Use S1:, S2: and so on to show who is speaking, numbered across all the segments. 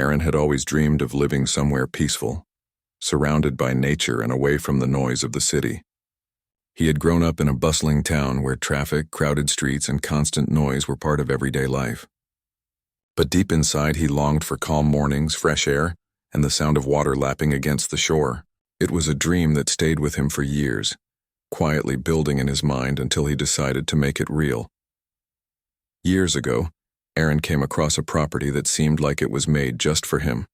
S1: Aaron had always dreamed of living somewhere peaceful, surrounded by nature and away from the noise of the city. He had grown up in a bustling town where traffic, crowded streets, and constant noise were part of everyday life. But deep inside, he longed for calm mornings, fresh air, and the sound of water lapping against the shore. It was a dream that stayed with him for years, quietly building in his mind until he decided to make it real. Years ago, Aaron came across a property that seemed like it was made just for him.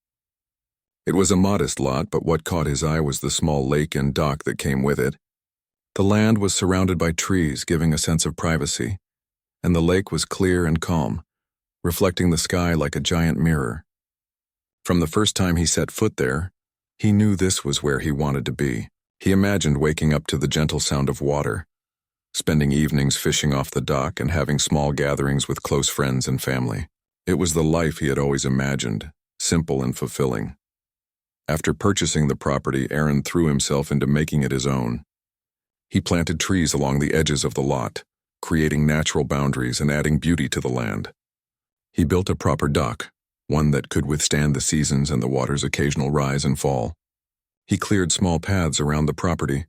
S1: It was a modest lot, but what caught his eye was the small lake and dock that came with it. The land was surrounded by trees, giving a sense of privacy, and the lake was clear and calm, reflecting the sky like a giant mirror. From the first time he set foot there, he knew this was where he wanted to be. He imagined waking up to the gentle sound of water, spending evenings fishing off the dock and having small gatherings with close friends and family. It was the life he had always imagined, simple and fulfilling. After purchasing the property, Aaron threw himself into making it his own. He planted trees along the edges of the lot, creating natural boundaries and adding beauty to the land. He built a proper dock, one that could withstand the seasons and the water's occasional rise and fall. He cleared small paths around the property,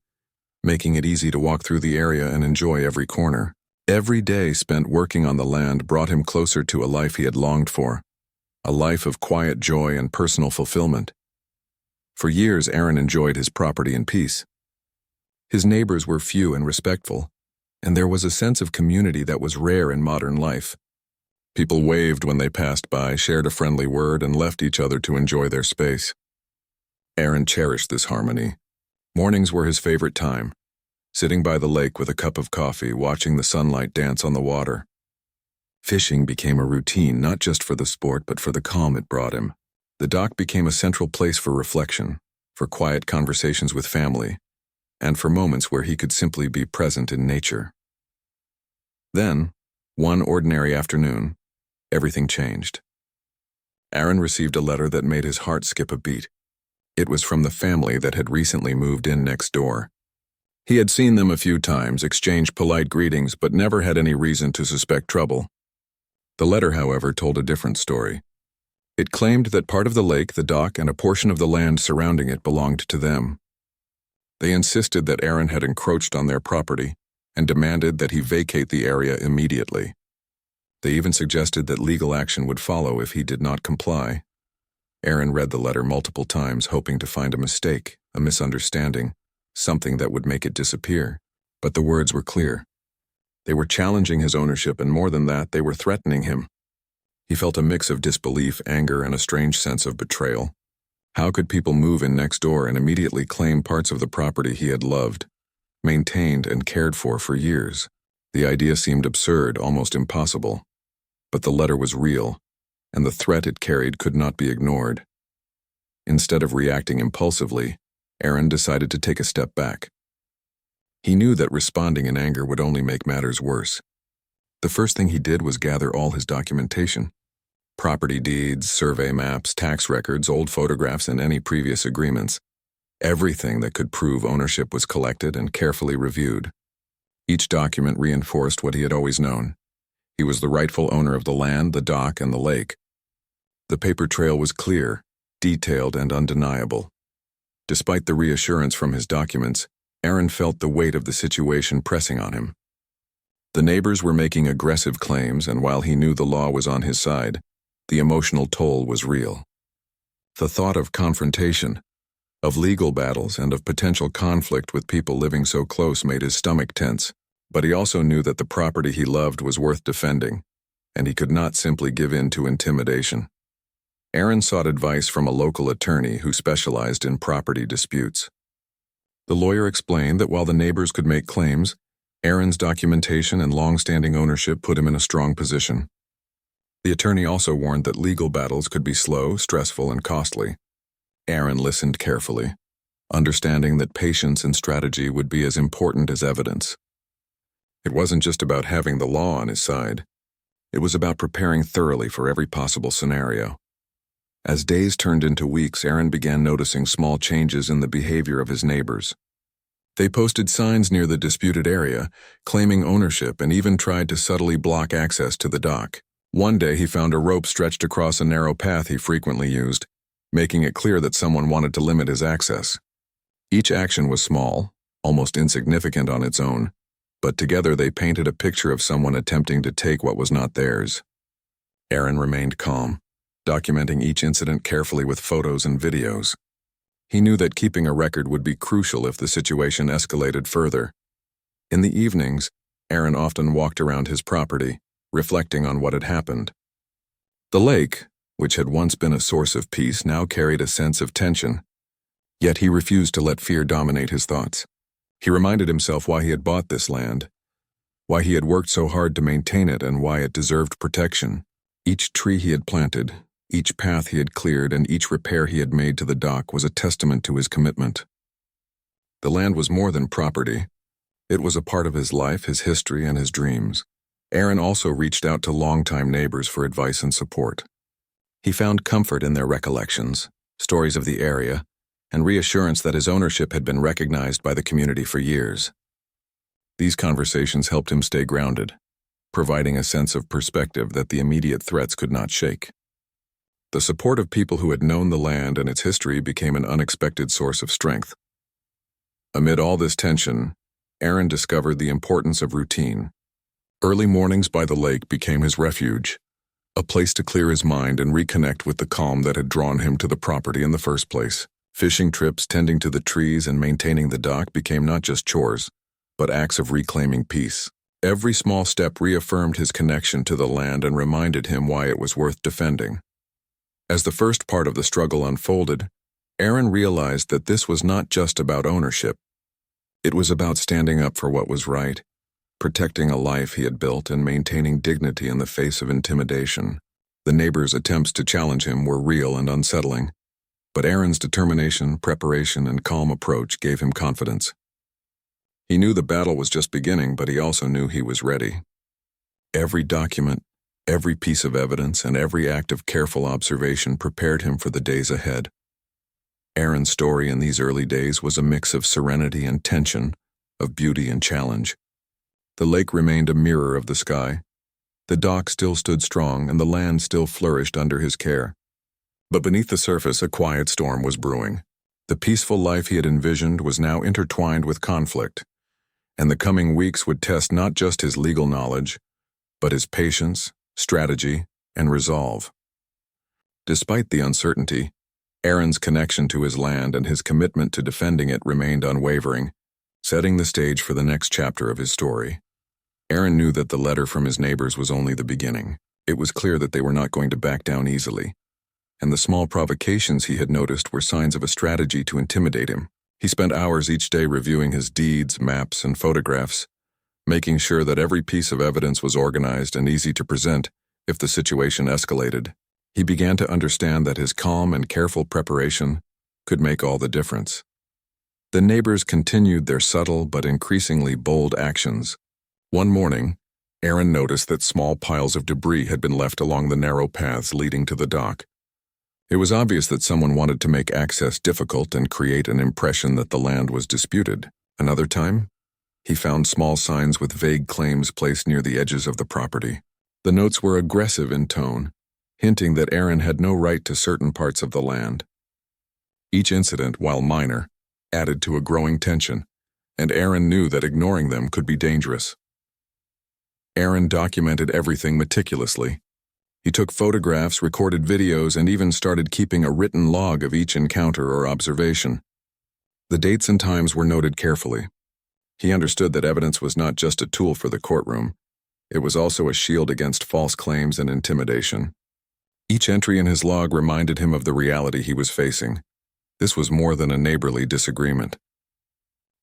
S1: making it easy to walk through the area and enjoy every corner. Every day spent working on the land brought him closer to a life he had longed for, a life of quiet joy and personal fulfillment. For years, Aaron enjoyed his property in peace. His neighbors were few and respectful, and there was a sense of community that was rare in modern life. People waved when they passed by, shared a friendly word, and left each other to enjoy their space. Aaron cherished this harmony. Mornings were his favorite time, sitting by the lake with a cup of coffee, watching the sunlight dance on the water. Fishing became a routine, not just for the sport, but for the calm it brought him. The dock became a central place for reflection, for quiet conversations with family, and for moments where he could simply be present in nature. Then, one ordinary afternoon, everything changed. Aaron received a letter that made his heart skip a beat. It was from the family that had recently moved in next door. He had seen them a few times, exchanged polite greetings, but never had any reason to suspect trouble. The letter, however, told a different story. It claimed that part of the lake, the dock, and a portion of the land surrounding it belonged to them. They insisted that Aaron had encroached on their property and demanded that he vacate the area immediately. They even suggested that legal action would follow if he did not comply. Aaron read the letter multiple times, hoping to find a mistake, a misunderstanding, something that would make it disappear. But the words were clear. They were challenging his ownership, and more than that, they were threatening him. He felt a mix of disbelief, anger, and a strange sense of betrayal. How could people move in next door and immediately claim parts of the property he had loved, maintained, and cared for years? The idea seemed absurd, almost impossible. But the letter was real, and the threat it carried could not be ignored. Instead of reacting impulsively, Aaron decided to take a step back. He knew that responding in anger would only make matters worse. The first thing he did was gather all his documentation. Property deeds, survey maps, tax records, old photographs, and any previous agreements. Everything that could prove ownership was collected and carefully reviewed. Each document reinforced what he had always known. He was the rightful owner of the land, the dock, and the lake. The paper trail was clear, detailed, and undeniable. Despite the reassurance from his documents, Aaron felt the weight of the situation pressing on him. The neighbors were making aggressive claims, and while he knew the law was on his side, the emotional toll was real. The thought of confrontation, of legal battles, and of potential conflict with people living so close made his stomach tense. But he also knew that the property he loved was worth defending, and he could not simply give in to intimidation. Aaron sought advice from a local attorney who specialized in property disputes. The lawyer explained that while the neighbors could make claims, Aaron's documentation and long-standing ownership put him in a strong position. The attorney also warned that legal battles could be slow, stressful, and costly. Aaron listened carefully, understanding that patience and strategy would be as important as evidence. It wasn't just about having the law on his side. It was about preparing thoroughly for every possible scenario. As days turned into weeks, Aaron began noticing small changes in the behavior of his neighbors. They posted signs near the disputed area, claiming ownership, and even tried to subtly block access to the dock. One day he found a rope stretched across a narrow path he frequently used, making it clear that someone wanted to limit his access. Each action was small, almost insignificant on its own, but together they painted a picture of someone attempting to take what was not theirs. Aaron remained calm, documenting each incident carefully with photos and videos. He knew that keeping a record would be crucial if the situation escalated further. In the evenings, Aaron often walked around his property, reflecting on what had happened. The lake, which had once been a source of peace, now carried a sense of tension. Yet he refused to let fear dominate his thoughts. He reminded himself why he had bought this land, why he had worked so hard to maintain it, and why it deserved protection. Each tree he had planted, each path he had cleared, and each repair he had made to the dock was a testament to his commitment. The land was more than property. It was a part of his life, his history, and his dreams. Aaron also reached out to longtime neighbors for advice and support. He found comfort in their recollections, stories of the area, and reassurance that his ownership had been recognized by the community for years. These conversations helped him stay grounded, providing a sense of perspective that the immediate threats could not shake. The support of people who had known the land and its history became an unexpected source of strength. Amid all this tension, Aaron discovered the importance of routine. Early mornings by the lake became his refuge, a place to clear his mind and reconnect with the calm that had drawn him to the property in the first place. Fishing trips, tending to the trees, and maintaining the dock became not just chores, but acts of reclaiming peace. Every small step reaffirmed his connection to the land and reminded him why it was worth defending. As the first part of the struggle unfolded, Aaron realized that this was not just about ownership. It was about standing up for what was right, protecting a life he had built, and maintaining dignity in the face of intimidation. The neighbors' attempts to challenge him were real and unsettling, but Aaron's determination, preparation, and calm approach gave him confidence. He knew the battle was just beginning, but he also knew he was ready. Every document, every piece of evidence, and every act of careful observation prepared him for the days ahead. Aaron's story in these early days was a mix of serenity and tension, of beauty and challenge. The lake remained a mirror of the sky. The dock still stood strong, and the land still flourished under his care. But beneath the surface, a quiet storm was brewing. The peaceful life he had envisioned was now intertwined with conflict, and the coming weeks would test not just his legal knowledge, but his patience, strategy, and resolve. Despite the uncertainty, Aaron's connection to his land and his commitment to defending it remained unwavering, setting the stage for the next chapter of his story. Aaron knew that the letter from his neighbors was only the beginning. It was clear that they were not going to back down easily, and the small provocations he had noticed were signs of a strategy to intimidate him. He spent hours each day reviewing his deeds, maps, and photographs, making sure that every piece of evidence was organized and easy to present if the situation escalated. He began to understand that his calm and careful preparation could make all the difference. The neighbors continued their subtle but increasingly bold actions. One morning, Aaron noticed that small piles of debris had been left along the narrow paths leading to the dock. It was obvious that someone wanted to make access difficult and create an impression that the land was disputed. Another time, he found small signs with vague claims placed near the edges of the property. The notes were aggressive in tone, hinting that Aaron had no right to certain parts of the land. Each incident, while minor, added to a growing tension, and Aaron knew that ignoring them could be dangerous. Aaron documented everything meticulously. He took photographs, recorded videos, and even started keeping a written log of each encounter or observation. The dates and times were noted carefully. He understood that evidence was not just a tool for the courtroom. It was also a shield against false claims and intimidation. Each entry in his log reminded him of the reality he was facing. This was more than a neighborly disagreement.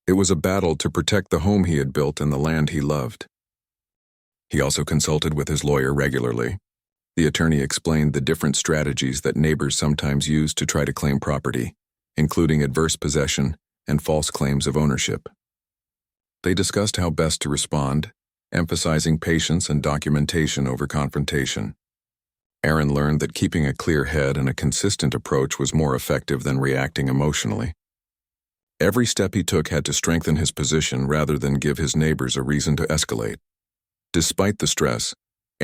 S1: It was a battle to protect the home he had built and the land he loved. He also consulted with his lawyer regularly. The attorney explained the different strategies that neighbors sometimes use to try to claim property, including adverse possession and false claims of ownership. They discussed how best to respond, emphasizing patience and documentation over confrontation. Aaron learned that keeping a clear head and a consistent approach was more effective than reacting emotionally. Every step he took had to strengthen his position rather than give his neighbors a reason to escalate. Despite the stress,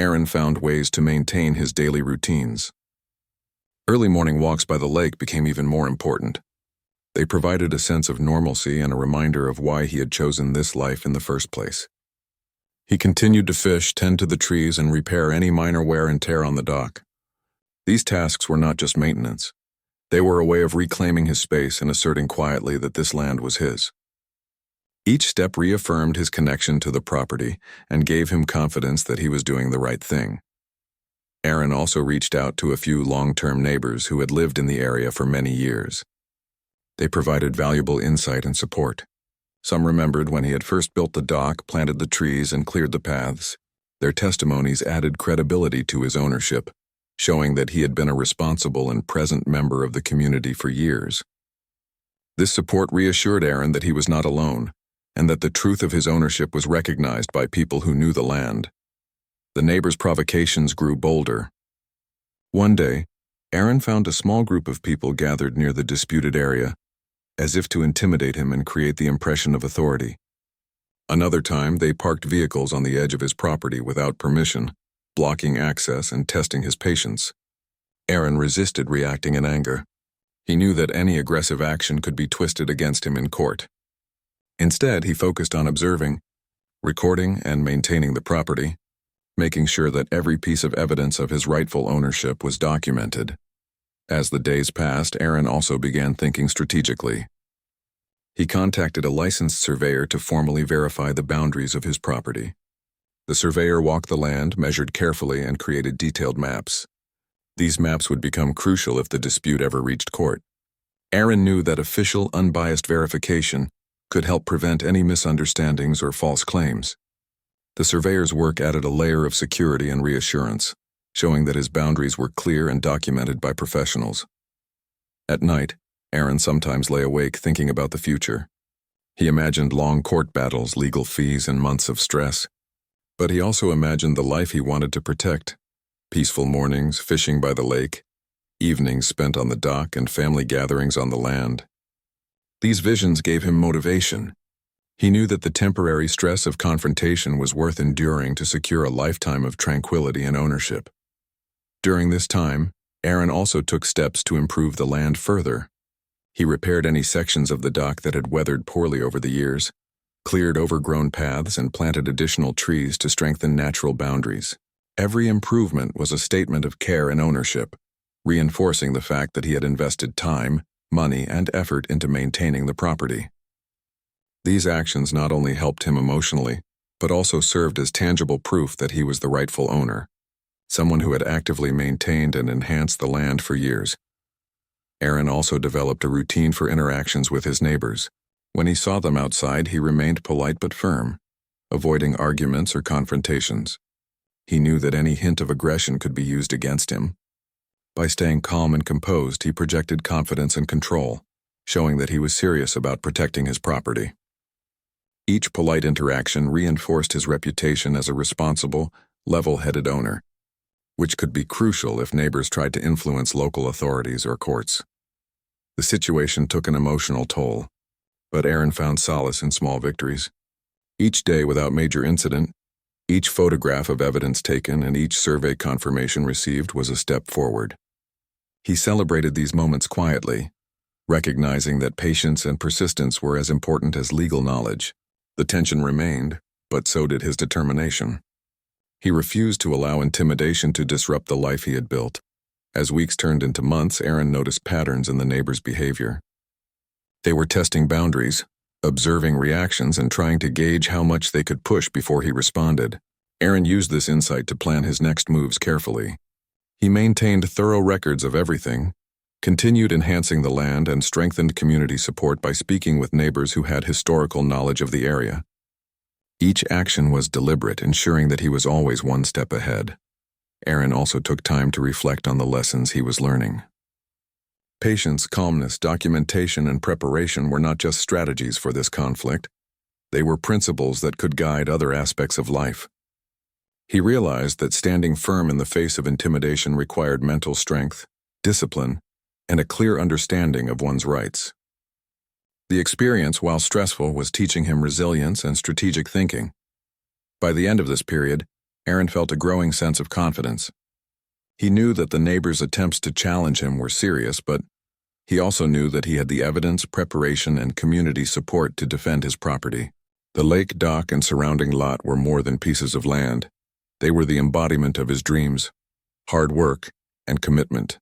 S1: Aaron found ways to maintain his daily routines. Early morning walks by the lake became even more important. They provided a sense of normalcy and a reminder of why he had chosen this life in the first place. He continued to fish, tend to the trees, and repair any minor wear and tear on the dock. These tasks were not just maintenance. They were a way of reclaiming his space and asserting quietly that this land was his. Each step reaffirmed his connection to the property and gave him confidence that he was doing the right thing. Aaron also reached out to a few long-term neighbors who had lived in the area for many years. They provided valuable insight and support. Some remembered when he had first built the dock, planted the trees, and cleared the paths. Their testimonies added credibility to his ownership, showing that he had been a responsible and present member of the community for years. This support reassured Aaron that he was not alone, and that the truth of his ownership was recognized by people who knew the land. The neighbors' provocations grew bolder. One day, Aaron found a small group of people gathered near the disputed area, as if to intimidate him and create the impression of authority. Another time, they parked vehicles on the edge of his property without permission, blocking access and testing his patience. Aaron resisted reacting in anger. He knew that any aggressive action could be twisted against him in court. Instead, he focused on observing, recording, and maintaining the property, making sure that every piece of evidence of his rightful ownership was documented. As the days passed, Aaron also began thinking strategically. He contacted a licensed surveyor to formally verify the boundaries of his property. The surveyor walked the land, measured carefully, and created detailed maps. These maps would become crucial if the dispute ever reached court. Aaron knew that official, unbiased verification could help prevent any misunderstandings or false claims. The surveyor's work added a layer of security and reassurance, showing that his boundaries were clear and documented by professionals. At night, Aaron sometimes lay awake thinking about the future. He imagined long court battles, legal fees, and months of stress. But he also imagined the life he wanted to protect: peaceful mornings, fishing by the lake, evenings spent on the dock, and family gatherings on the land. These visions gave him motivation. He knew that the temporary stress of confrontation was worth enduring to secure a lifetime of tranquility and ownership. During this time, Aaron also took steps to improve the land further. He repaired any sections of the dock that had weathered poorly over the years, cleared overgrown paths, and planted additional trees to strengthen natural boundaries. Every improvement was a statement of care and ownership, reinforcing the fact that he had invested time, money, and effort into maintaining the property. These actions not only helped him emotionally, but also served as tangible proof that he was the rightful owner, someone who had actively maintained and enhanced the land for years. Aaron also developed a routine for interactions with his neighbors. When he saw them outside, he remained polite but firm, avoiding arguments or confrontations. He knew that any hint of aggression could be used against him. By staying calm and composed, he projected confidence and control, showing that he was serious about protecting his property. Each polite interaction reinforced his reputation as a responsible, level-headed owner, which could be crucial if neighbors tried to influence local authorities or courts. The situation took an emotional toll, but Aaron found solace in small victories. Each day without major incident, each photograph of evidence taken, and each survey confirmation received was a step forward. He celebrated these moments quietly, recognizing that patience and persistence were as important as legal knowledge. The tension remained, but so did his determination. He refused to allow intimidation to disrupt the life he had built. As weeks turned into months, Aaron noticed patterns in the neighbors' behavior. They were testing boundaries, observing reactions, and trying to gauge how much they could push before he responded. Aaron used this insight to plan his next moves carefully. He maintained thorough records of everything, continued enhancing the land, and strengthened community support by speaking with neighbors who had historical knowledge of the area. Each action was deliberate, ensuring that he was always one step ahead. Aaron also took time to reflect on the lessons he was learning. Patience, calmness, documentation, and preparation were not just strategies for this conflict. They were principles that could guide other aspects of life. He realized that standing firm in the face of intimidation required mental strength, discipline, and a clear understanding of one's rights. The experience, while stressful, was teaching him resilience and strategic thinking. By the end of this period, Aaron felt a growing sense of confidence. He knew that the neighbors' attempts to challenge him were serious, but he also knew that he had the evidence, preparation, and community support to defend his property. The lake, dock, and surrounding lot were more than pieces of land. They were the embodiment of his dreams, hard work, and commitment.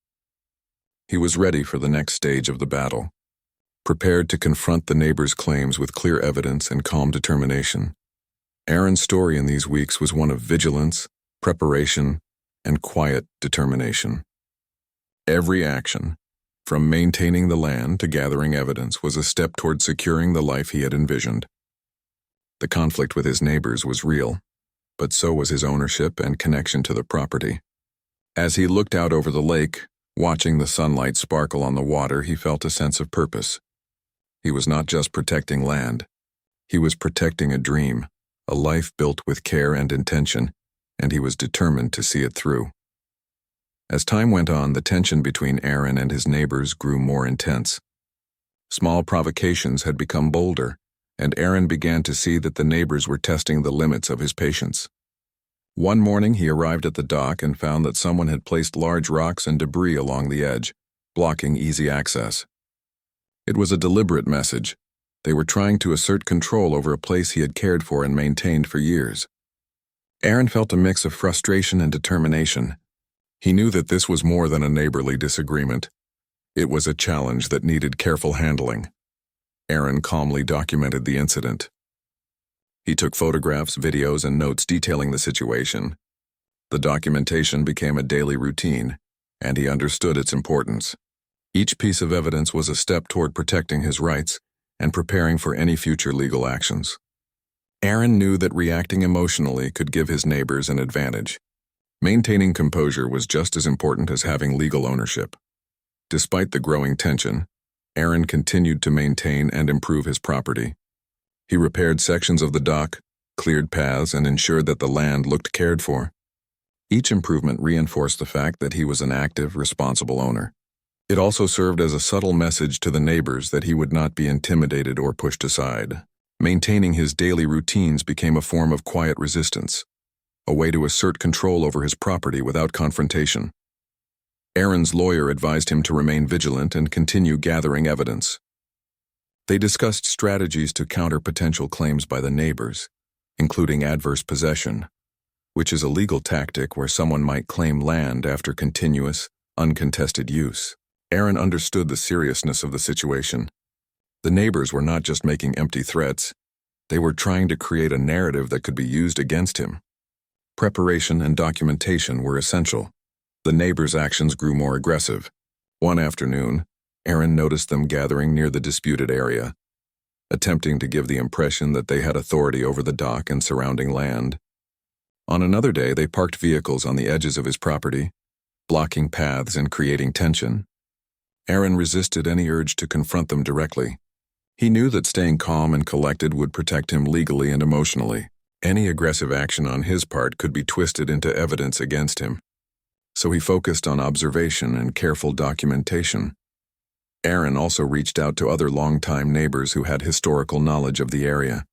S1: He was ready for the next stage of the battle, prepared to confront the neighbors' claims with clear evidence and calm determination. Aaron's story in these weeks was one of vigilance, preparation, and quiet determination. Every action, from maintaining the land to gathering evidence, was a step toward securing the life he had envisioned. The conflict with his neighbors was real, but so was his ownership and connection to the property. As he looked out over the lake, watching the sunlight sparkle on the water, he felt a sense of purpose. He was not just protecting land. He was protecting a dream, a life built with care and intention, and he was determined to see it through. As time went on, the tension between Aaron and his neighbors grew more intense. Small provocations had become bolder, and Aaron began to see that the neighbors were testing the limits of his patience. One morning he arrived at the dock and found that someone had placed large rocks and debris along the edge, blocking easy access. It was a deliberate message. They were trying to assert control over a place he had cared for and maintained for years. Aaron felt a mix of frustration and determination. He knew that this was more than a neighborly disagreement. It was a challenge that needed careful handling. Aaron calmly documented the incident. He took photographs, videos, and notes detailing the situation. The documentation became a daily routine, and he understood its importance. Each piece of evidence was a step toward protecting his rights and preparing for any future legal actions. Aaron knew that reacting emotionally could give his neighbors an advantage. Maintaining composure was just as important as having legal ownership. Despite the growing tension, Aaron continued to maintain and improve his property. He repaired sections of the dock, cleared paths, and ensured that the land looked cared for. Each improvement reinforced the fact that he was an active, responsible owner. It also served as a subtle message to the neighbors that he would not be intimidated or pushed aside. Maintaining his daily routines became a form of quiet resistance, a way to assert control over his property without confrontation. Aaron's lawyer advised him to remain vigilant and continue gathering evidence. They discussed strategies to counter potential claims by the neighbors, including adverse possession, which is a legal tactic where someone might claim land after continuous, uncontested use. Aaron understood the seriousness of the situation. The neighbors were not just making empty threats. They were trying to create a narrative that could be used against him. Preparation and documentation were essential. The neighbors' actions grew more aggressive. One afternoon, Aaron noticed them gathering near the disputed area, attempting to give the impression that they had authority over the dock and surrounding land. On another day, they parked vehicles on the edges of his property, blocking paths and creating tension. Aaron resisted any urge to confront them directly. He knew that staying calm and collected would protect him legally and emotionally. Any aggressive action on his part could be twisted into evidence against him. So he focused on observation and careful documentation. Aaron also reached out to other longtime neighbors who had historical knowledge of the area.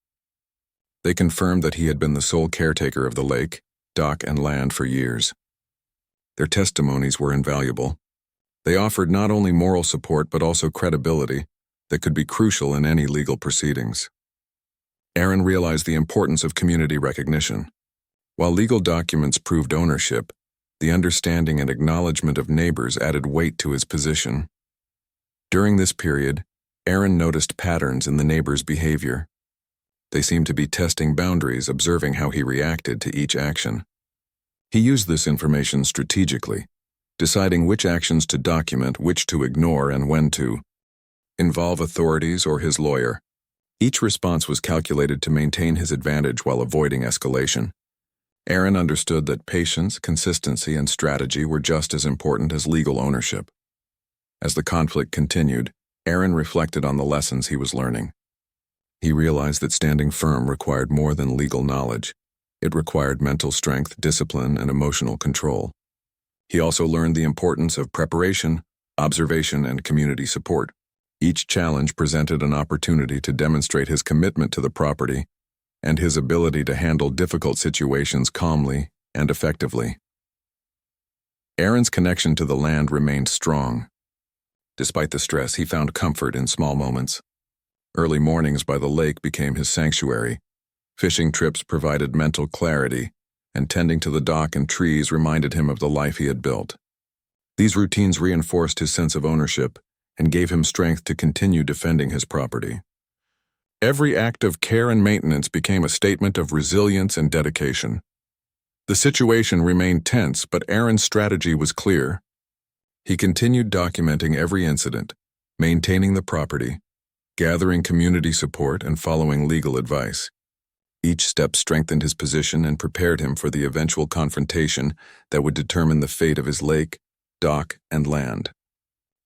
S1: They confirmed that he had been the sole caretaker of the lake, dock, and land for years. Their testimonies were invaluable. They offered not only moral support but also credibility that could be crucial in any legal proceedings. Aaron realized the importance of community recognition. While legal documents proved ownership, the understanding and acknowledgement of neighbors added weight to his position. During this period, Aaron noticed patterns in the neighbors' behavior. They seemed to be testing boundaries, observing how he reacted to each action. He used this information strategically, deciding which actions to document, which to ignore, and when to involve authorities or his lawyer. Each response was calculated to maintain his advantage while avoiding escalation. Aaron understood that patience, consistency, and strategy were just as important as legal ownership. As the conflict continued, Aaron reflected on the lessons he was learning. He realized that standing firm required more than legal knowledge. It required mental strength, discipline, and emotional control. He also learned the importance of preparation, observation, and community support. Each challenge presented an opportunity to demonstrate his commitment to the property and his ability to handle difficult situations calmly and effectively. Aaron's connection to the land remained strong. Despite the stress, he found comfort in small moments. Early mornings by the lake became his sanctuary. Fishing trips provided mental clarity, and tending to the dock and trees reminded him of the life he had built. These routines reinforced his sense of ownership and gave him strength to continue defending his property. Every act of care and maintenance became a statement of resilience and dedication. The situation remained tense, but Aaron's strategy was clear. He continued documenting every incident, maintaining the property, gathering community support, and following legal advice. Each step strengthened his position and prepared him for the eventual confrontation that would determine the fate of his lake, dock, and land.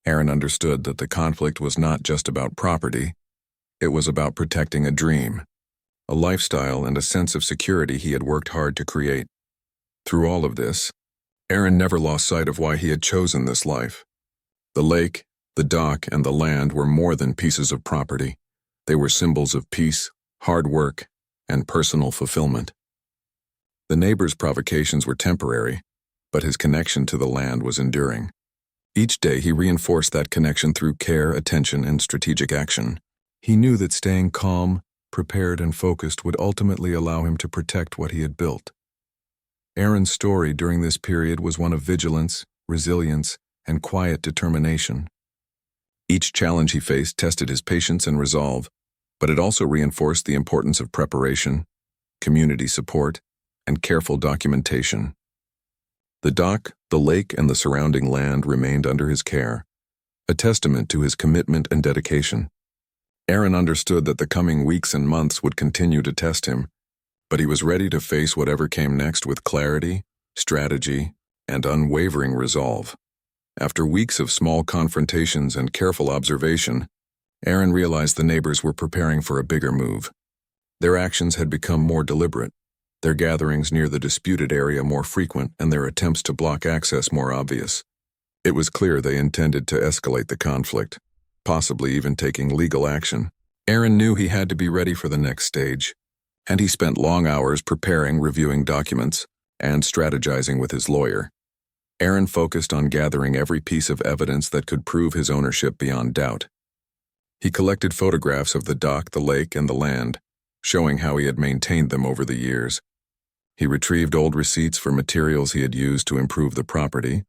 S1: Aaron understood that the conflict was not just about property. It was about protecting a dream, a lifestyle, and a sense of security he had worked hard to create. Through all of this, Aaron never lost sight of why he had chosen this life. The lake, the dock, and the land were more than pieces of property. They were symbols of peace, hard work, and personal fulfillment. The neighbor's provocations were temporary, but his connection to the land was enduring. Each day he reinforced that connection through care, attention, and strategic action. He knew that staying calm, prepared, and focused would ultimately allow him to protect what he had built. Aaron's story during this period was one of vigilance, resilience, and quiet determination. Each challenge he faced tested his patience and resolve, but it also reinforced the importance of preparation, community support, and careful documentation. The dock, the lake, and the surrounding land remained under his care, a testament to his commitment and dedication. Aaron understood that the coming weeks and months would continue to test him, but he was ready to face whatever came next with clarity, strategy, and unwavering resolve. After weeks of small confrontations and careful observation, Aaron realized the neighbors were preparing for a bigger move. Their actions had become more deliberate, their gatherings near the disputed area more frequent, and their attempts to block access more obvious. It was clear they intended to escalate the conflict, possibly even taking legal action. Aaron knew he had to be ready for the next stage, and he spent long hours preparing, reviewing documents, and strategizing with his lawyer. Aaron focused on gathering every piece of evidence that could prove his ownership beyond doubt. He collected photographs of the dock, the lake, and the land, showing how he had maintained them over the years. He retrieved old receipts for materials he had used to improve the property,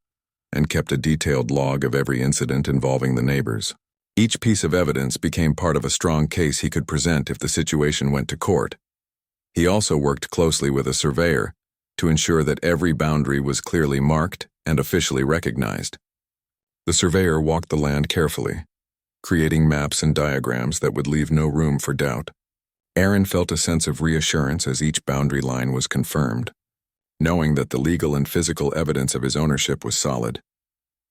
S1: and kept a detailed log of every incident involving the neighbors. Each piece of evidence became part of a strong case he could present if the situation went to court. He also worked closely with a surveyor to ensure that every boundary was clearly marked and officially recognized. The surveyor walked the land carefully, creating maps and diagrams that would leave no room for doubt. Aaron felt a sense of reassurance as each boundary line was confirmed, knowing that the legal and physical evidence of his ownership was solid.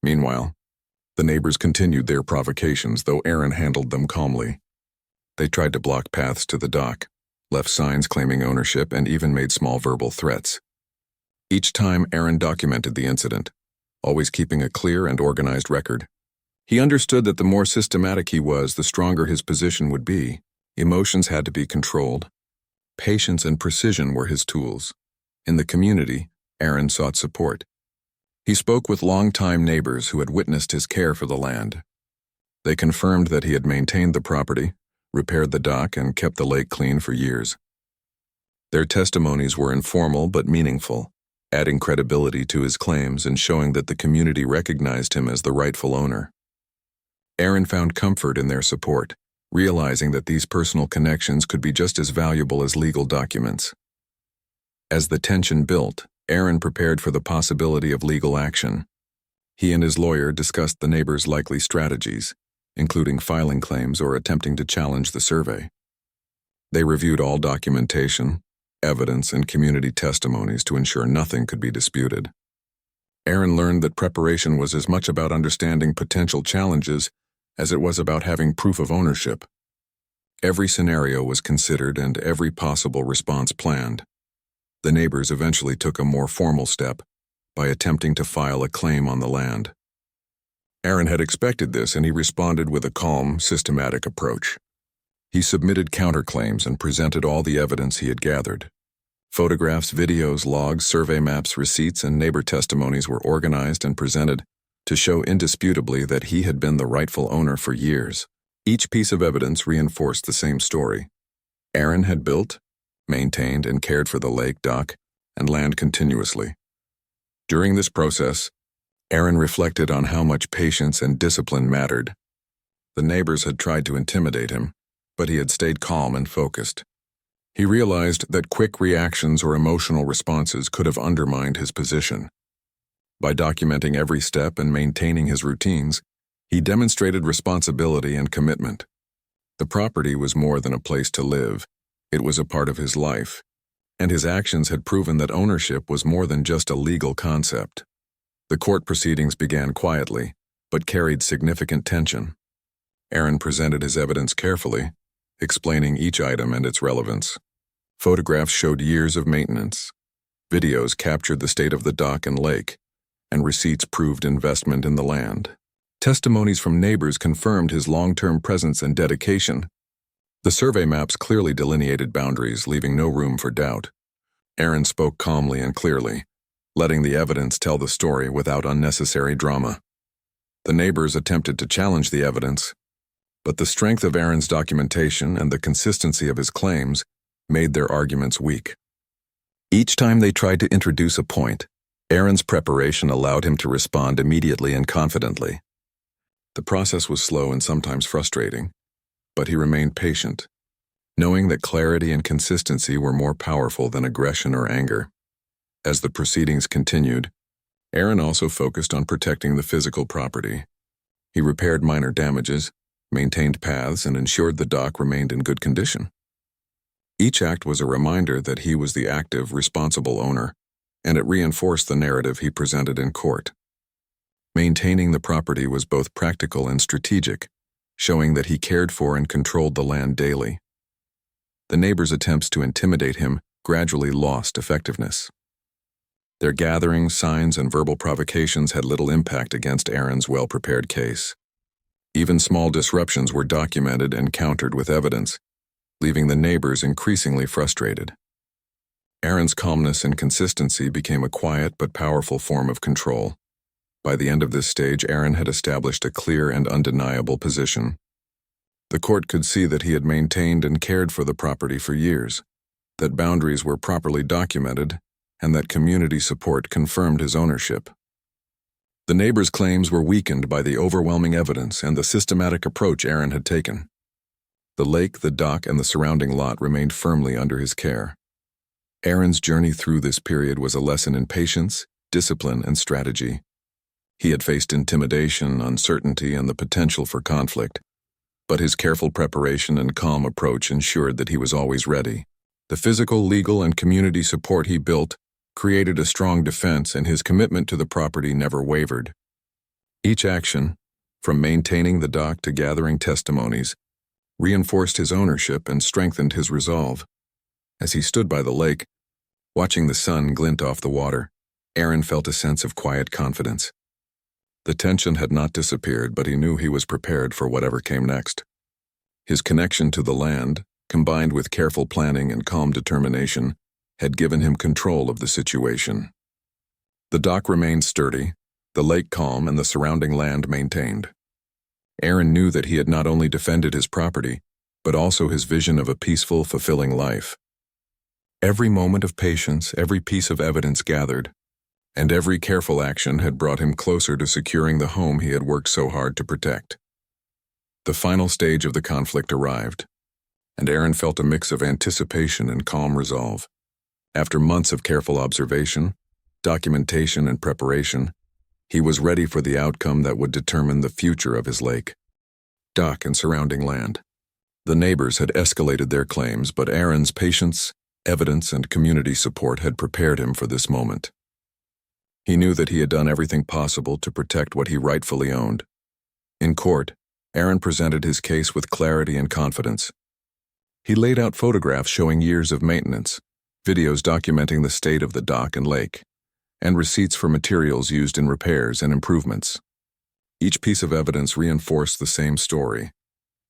S1: Meanwhile, the neighbors continued their provocations, though Aaron handled them calmly. They tried to block paths to the dock, left signs claiming ownership, and even made small verbal threats. Each time, Aaron documented the incident, always keeping a clear and organized record. He understood that the more systematic he was, the stronger his position would be. Emotions had to be controlled. Patience and precision were his tools. In the community, Aaron sought support. He spoke with longtime neighbors who had witnessed his care for the land. They confirmed that he had maintained the property, repaired the dock, and kept the lake clean for years. Their testimonies were informal but meaningful, adding credibility to his claims and showing that the community recognized him as the rightful owner. Aaron found comfort in their support, realizing that these personal connections could be just as valuable as legal documents. As the tension built, Aaron prepared for the possibility of legal action. He and his lawyer discussed the neighbors' likely strategies, including filing claims or attempting to challenge the survey. They reviewed all documentation, evidence, and community testimonies to ensure nothing could be disputed. Aaron learned that preparation was as much about understanding potential challenges as it was about having proof of ownership. Every scenario was considered and every possible response planned. The neighbors eventually took a more formal step by attempting to file a claim on the land. Aaron had expected this, and he responded with a calm, systematic approach. He submitted counterclaims and presented all the evidence he had gathered. Photographs, videos, logs, survey maps, receipts, and neighbor testimonies were organized and presented to show indisputably that he had been the rightful owner for years. Each piece of evidence reinforced the same story. Aaron had built, maintained, and cared for the lake, dock, and land continuously. During this process, Aaron reflected on how much patience and discipline mattered. The neighbors had tried to intimidate him, but he had stayed calm and focused. He realized that quick reactions or emotional responses could have undermined his position. By documenting every step and maintaining his routines, he demonstrated responsibility and commitment. The property was more than a place to live. It was a part of his life, and his actions had proven that ownership was more than just a legal concept. The court proceedings began quietly, but carried significant tension. Aaron presented his evidence carefully, explaining each item and its relevance. Photographs showed years of maintenance. Videos captured the state of the dock and lake, and receipts proved investment in the land. Testimonies from neighbors confirmed his long-term presence and dedication. The survey maps clearly delineated boundaries, leaving no room for doubt. Aaron spoke calmly and clearly, letting the evidence tell the story without unnecessary drama. The neighbors attempted to challenge the evidence, but the strength of Aaron's documentation and the consistency of his claims made their arguments weak. Each time they tried to introduce a point, Aaron's preparation allowed him to respond immediately and confidently. The process was slow and sometimes frustrating, but he remained patient, knowing that clarity and consistency were more powerful than aggression or anger. As the proceedings continued, Aaron also focused on protecting the physical property. He repaired minor damages, maintained paths, and ensured the dock remained in good condition. Each act was a reminder that he was the active, responsible owner, and it reinforced the narrative he presented in court. Maintaining the property was both practical and strategic, showing that he cared for and controlled the land daily. The neighbors' attempts to intimidate him gradually lost effectiveness. Their gatherings, signs, and verbal provocations had little impact against Aaron's well-prepared case. Even small disruptions were documented and countered with evidence, leaving the neighbors increasingly frustrated. Aaron's calmness and consistency became a quiet but powerful form of control. By the end of this stage, Aaron had established a clear and undeniable position. The court could see that he had maintained and cared for the property for years, that boundaries were properly documented, and that community support confirmed his ownership. The neighbors' claims were weakened by the overwhelming evidence and the systematic approach Aaron had taken. The lake, the dock, and the surrounding lot remained firmly under his care. Aaron's journey through this period was a lesson in patience, discipline, and strategy. He had faced intimidation, uncertainty, and the potential for conflict, but his careful preparation and calm approach ensured that he was always ready. The physical, legal, and community support he built created a strong defense, and his commitment to the property never wavered. Each action, from maintaining the dock to gathering testimonies, reinforced his ownership and strengthened his resolve. As he stood by the lake, watching the sun glint off the water, Aaron felt a sense of quiet confidence. The tension had not disappeared, but he knew he was prepared for whatever came next. His connection to the land, combined with careful planning and calm determination, had given him control of the situation. The dock remained sturdy, the lake calm, and the surrounding land maintained. Aaron knew that he had not only defended his property, but also his vision of a peaceful, fulfilling life. Every moment of patience, every piece of evidence gathered, and every careful action had brought him closer to securing the home he had worked so hard to protect. The final stage of the conflict arrived, and Aaron felt a mix of anticipation and calm resolve. After months of careful observation, documentation, and preparation, he was ready for the outcome that would determine the future of his lake, dock, and surrounding land. The neighbors had escalated their claims, but Aaron's patience, evidence, and community support had prepared him for this moment. He knew that he had done everything possible to protect what he rightfully owned. In court, Aaron presented his case with clarity and confidence. He laid out photographs showing years of maintenance, videos documenting the state of the dock and lake, and receipts for materials used in repairs and improvements. Each piece of evidence reinforced the same story.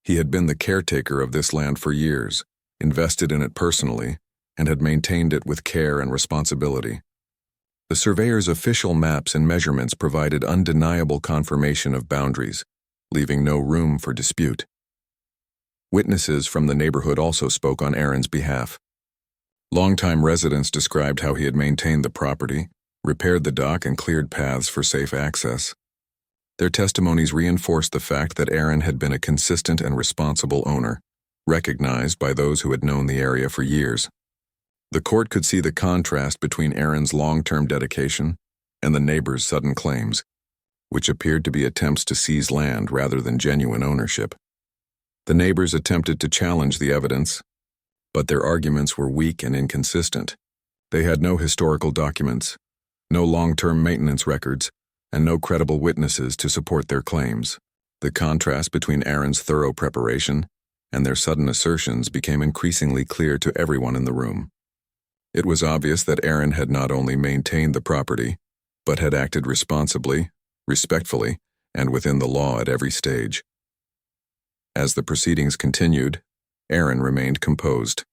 S1: He had been the caretaker of this land for years, invested in it personally, and had maintained it with care and responsibility. The surveyor's official maps and measurements provided undeniable confirmation of boundaries, leaving no room for dispute. Witnesses from the neighborhood also spoke on Aaron's behalf. Longtime residents described how he had maintained the property, repaired the dock, and cleared paths for safe access. Their testimonies reinforced the fact that Aaron had been a consistent and responsible owner, recognized by those who had known the area for years. The court could see the contrast between Aaron's long-term dedication and the neighbors' sudden claims, which appeared to be attempts to seize land rather than genuine ownership. The neighbors attempted to challenge the evidence, but their arguments were weak and inconsistent. They had no historical documents, no long-term maintenance records, and no credible witnesses to support their claims. The contrast between Aaron's thorough preparation and their sudden assertions became increasingly clear to everyone in the room. It was obvious that Aaron had not only maintained the property, but had acted responsibly, respectfully, and within the law at every stage. As the proceedings continued, Aaron remained composed.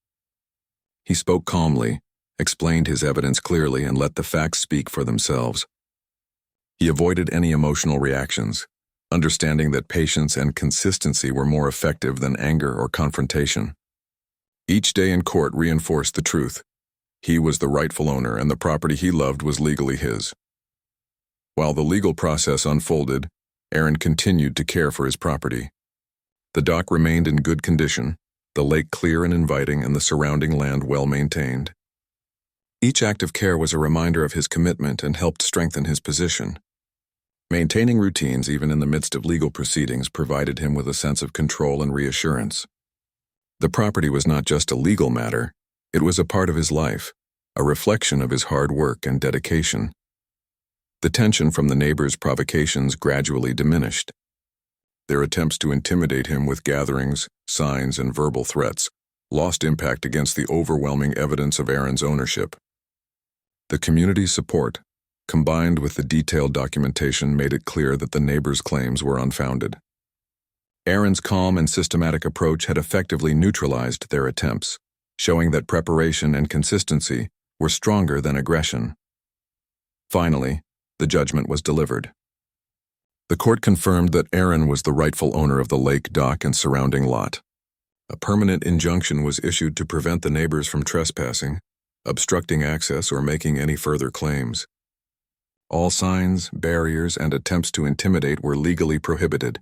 S1: He spoke calmly, explained his evidence clearly, and let the facts speak for themselves. He avoided any emotional reactions, understanding that patience and consistency were more effective than anger or confrontation. Each day in court reinforced the truth. He was the rightful owner, and the property he loved was legally his. While the legal process unfolded, Aaron continued to care for his property. The dock remained in good condition, the lake clear and inviting, and the surrounding land well maintained. Each act of care was a reminder of his commitment and helped strengthen his position. Maintaining routines even in the midst of legal proceedings provided him with a sense of control and reassurance. The property was not just a legal matter, it was a part of his life, a reflection of his hard work and dedication. The tension from the neighbors' provocations gradually diminished. Their attempts to intimidate him with gatherings, signs, and verbal threats lost impact against the overwhelming evidence of Aaron's ownership. The community's support, combined with the detailed documentation, made it clear that the neighbors' claims were unfounded. Aaron's calm and systematic approach had effectively neutralized their attempts, showing that preparation and consistency were stronger than aggression. Finally, the judgment was delivered. The court confirmed that Aaron was the rightful owner of the lake, dock, and surrounding lot. A permanent injunction was issued to prevent the neighbors from trespassing, obstructing access, or making any further claims. All signs, barriers, and attempts to intimidate were legally prohibited.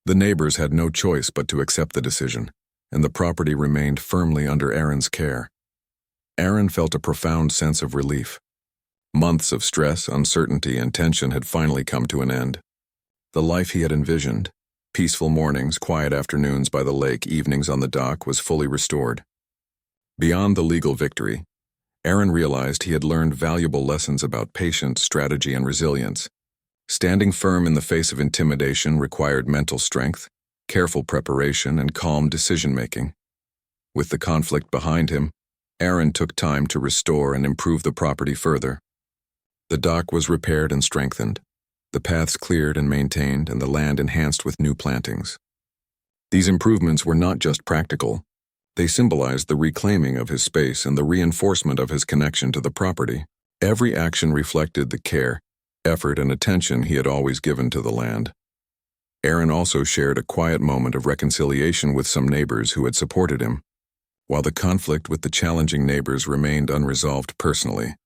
S1: The neighbors had no choice but to accept the decision, and the property remained firmly under Aaron's care. Aaron felt a profound sense of relief. Months of stress, uncertainty, and tension had finally come to an end. The life he had envisioned, peaceful mornings, quiet afternoons by the lake, evenings on the dock, was fully restored. Beyond the legal victory, Aaron realized he had learned valuable lessons about patience, strategy, and resilience. Standing firm in the face of intimidation required mental strength, careful preparation, and calm decision-making. With the conflict behind him, Aaron took time to restore and improve the property further. The dock was repaired and strengthened, the paths cleared and maintained, and the land enhanced with new plantings. These improvements were not just practical. They symbolized the reclaiming of his space and the reinforcement of his connection to the property. Every action reflected the care, effort, and attention he had always given to the land. Aaron also shared a quiet moment of reconciliation with some neighbors who had supported him. While the conflict with the challenging neighbors remained unresolved personally,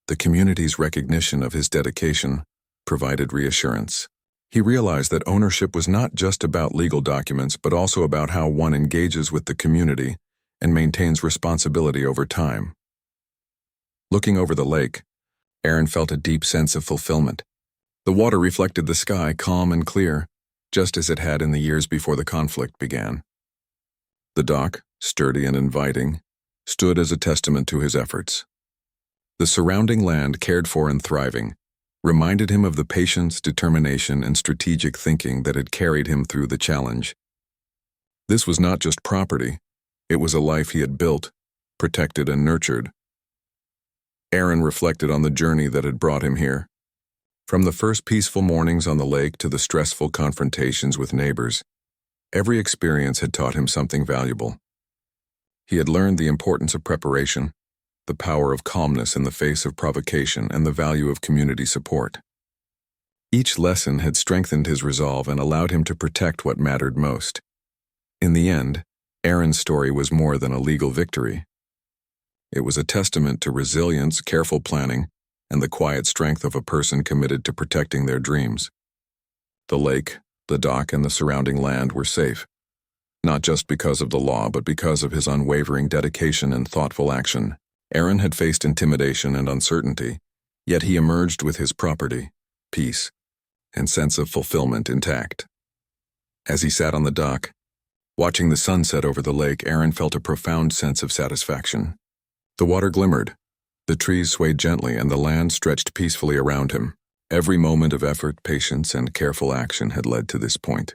S1: the community's recognition of his dedication provided reassurance. He realized that ownership was not just about legal documents, but also about how one engages with the community and maintains responsibility over time. Looking over the lake, Aaron felt a deep sense of fulfillment. The water reflected the sky, calm and clear, just as it had in the years before the conflict began. The dock, sturdy and inviting, stood as a testament to his efforts. The surrounding land, cared for and thriving, reminded him of the patience, determination, and strategic thinking that had carried him through the challenge. This was not just property, it was a life he had built, protected, and nurtured. Aaron reflected on the journey that had brought him here. From the first peaceful mornings on the lake to the stressful confrontations with neighbors, every experience had taught him something valuable. He had learned the importance of preparation, the power of calmness in the face of provocation, and the value of community support. Each lesson had strengthened his resolve and allowed him to protect what mattered most. In the end, Aaron's story was more than a legal victory. It was a testament to resilience, careful planning, and the quiet strength of a person committed to protecting their dreams. The lake, the dock, and the surrounding land were safe, not just because of the law, but because of his unwavering dedication and thoughtful action. Aaron had faced intimidation and uncertainty, yet he emerged with his property, peace, and sense of fulfillment intact. As he sat on the dock, watching the sunset over the lake, Aaron felt a profound sense of satisfaction. The water glimmered, the trees swayed gently, and the land stretched peacefully around him. Every moment of effort, patience, and careful action had led to this point.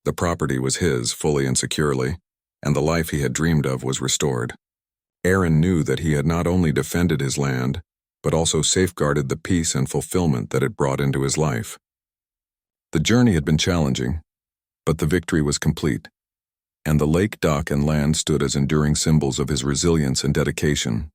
S1: The property was his, fully and securely, and the life he had dreamed of was restored. Aaron knew that he had not only defended his land, but also safeguarded the peace and fulfillment that it brought into his life. The journey had been challenging, but the victory was complete, and the lake, dock, and land stood as enduring symbols of his resilience and dedication